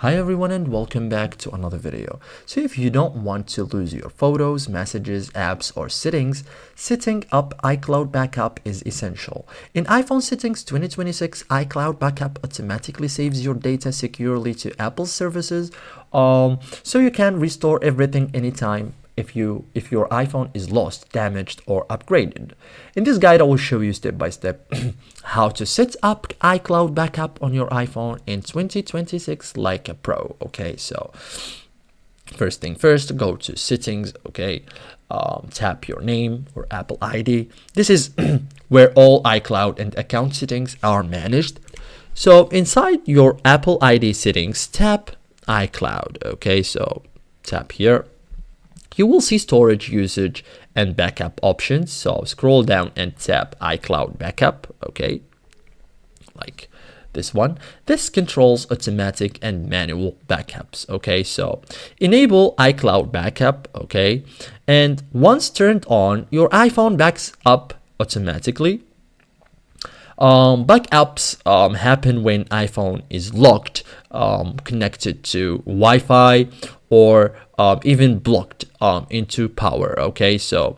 Hi everyone and welcome back to another video. So if you don't want to lose your photos, messages, apps or settings, setting up iCloud backup is essential. In iPhone settings 2026, iCloud backup automatically saves your data securely to Apple services, so you can restore everything anytime if your iPhone is lost, damaged or upgraded. In this guide I will show you step by step how to set up iCloud backup on your iPhone in 2026 like a pro. Okay, so first thing first, go to settings. Okay, tap your name or Apple ID. This is where all iCloud and account settings are managed. So inside your Apple ID settings, tap iCloud. Okay, so tap here. You will see storage, usage, and backup options. So scroll down and tap iCloud backup. Okay, like this one. This controls automatic and manual backups. Okay, so enable iCloud backup. Okay, and once turned on, your iPhone backs up automatically. Backups happen when iPhone is locked, connected to Wi-Fi, or even blocked into power. Okay, so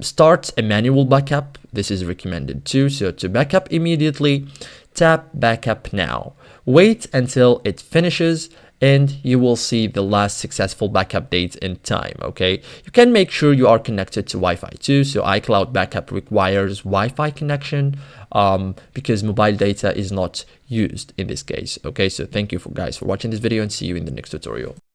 start a manual backup. This is recommended too. So to backup immediately, tap backup now. Wait until it finishes and you will see the last successful backup date and time. Okay, you can make sure you are connected to Wi-Fi too. So iCloud backup requires Wi-Fi connection because mobile data is not used in this case. Okay, so thank you guys for watching this video and see you in the next tutorial.